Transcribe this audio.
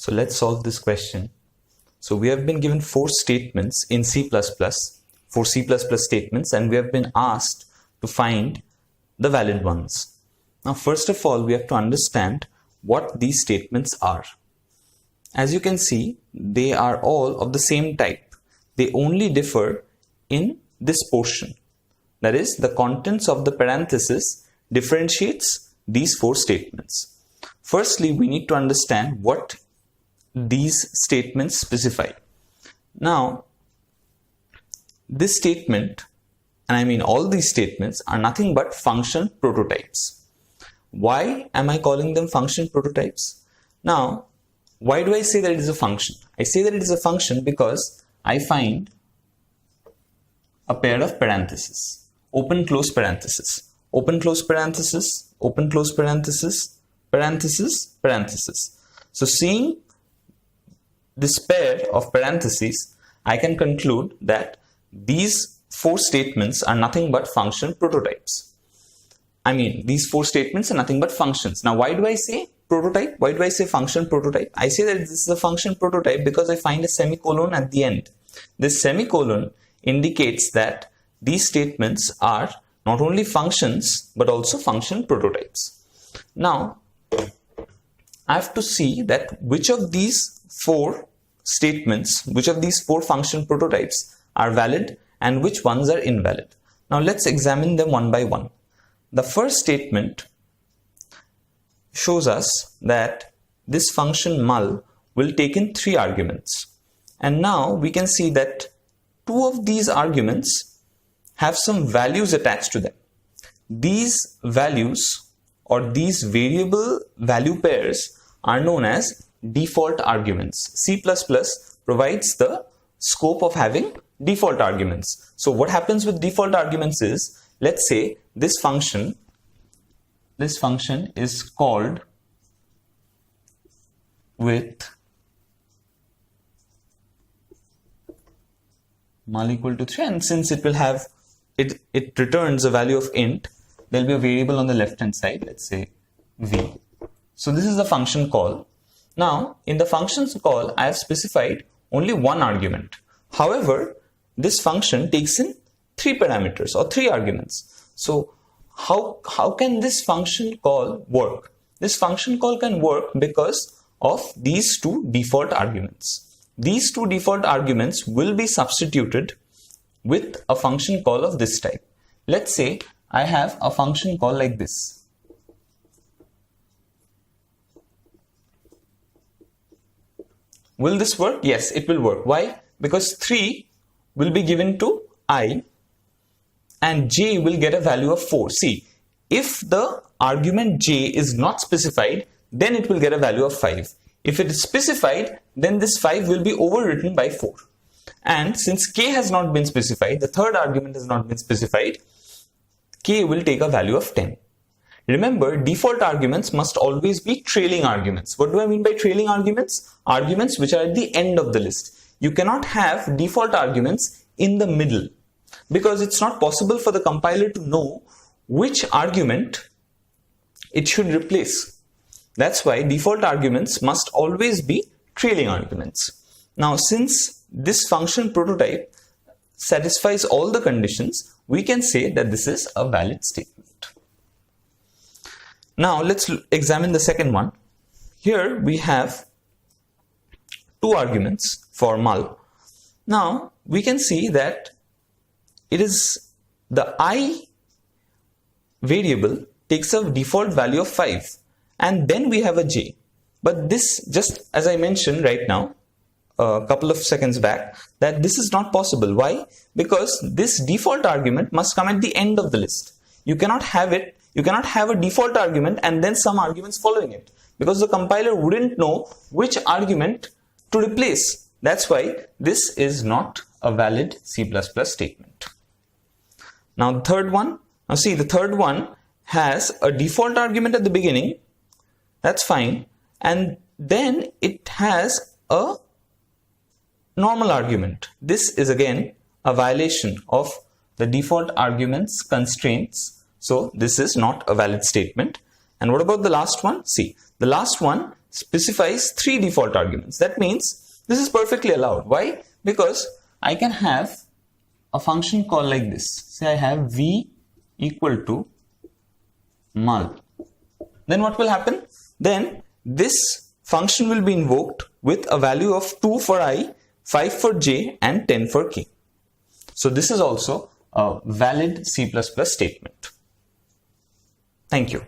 So let's solve this question. So we have been given 4 statements in C++, 4 C++ statements, and we have been asked to find the valid ones. Now, first of all, we have to understand what these statements are. As you can see, they are all of the same type. They only differ in this portion. That is, the contents of the parenthesis differentiates these 4 statements. Firstly, we need to understand what these statements specify. Now, this statement, and I mean all these statements, are nothing but function prototypes. Why am I calling them function prototypes? Now, why do I say that it is a function? I say that it is a function because I find a pair of parentheses, open close parenthesis, open close parenthesis, open close parenthesis, parenthesis, parenthesis. So seeing this pair of parentheses, I can conclude that these 4 statements are nothing but function prototypes. I mean, these 4 statements are nothing but functions. Now, why do I say prototype? Why do I say function prototype? I say that this is a function prototype because I find a semicolon at the end. This semicolon indicates that these statements are not only functions but also function prototypes. Now, I have to see that which of these 4 statements, which of these 4 function prototypes are valid and which ones are invalid. Now, let's examine them one by one. The first statement shows us that this function mul will take in 3 arguments. And now we can see that 2 of these arguments have some values attached to them. These values or these variable value pairs are known as default arguments. C++ provides the scope of having default arguments. So what happens with default arguments is, let's say this function is called with mul equal to 3, and since it will have it returns a value of int, there will be a variable on the left hand side, let's say v. So this is a function call. Now, in the function's call, I have specified only one argument. However, this function takes in 3 parameters or 3 arguments. So how can this function call work? This function call can work because of these 2 default arguments. These 2 default arguments will be substituted with a function call of this type. Let's say I have a function call like this. Will this work? Yes, it will work. Why? Because 3 will be given to I and j will get a value of 4. See, if the argument j is not specified, then it will get a value of 5. If it is specified, then this 5 will be overwritten by 4. And since k has not been specified, the third argument has not been specified, k will take a value of 10. Remember, default arguments must always be trailing arguments. What do I mean by trailing arguments? Arguments which are at the end of the list. You cannot have default arguments in the middle because it's not possible for the compiler to know which argument it should replace. That's why default arguments must always be trailing arguments. Now, since this function prototype satisfies all the conditions, we can say that this is a valid statement. Now, let's examine the second one. Here we have 2 arguments for mul. Now, we can see that it is the I variable takes a default value of 5 and then we have a j. But this, just as I mentioned right now, a couple of seconds back, that this is not possible. Why? Because this default argument must come at the end of the list. You cannot have it. You cannot have a default argument and then some arguments following it because the compiler wouldn't know which argument to replace. That's why this is not a valid C++ statement. Now the third one, the third one has a default argument at the beginning. That's fine. And then it has a normal argument. This is again a violation of the default arguments constraints. So this is not a valid statement. And what about the last one? See, the last one, specifies 3 default arguments. That means this is perfectly allowed. Why? Because I can have a function called like this. Say I have v equal to mul. Then what will happen? Then this function will be invoked with a value of 2 for I, 5 for j, and 10 for k. So this is also a valid C++ statement. Thank you.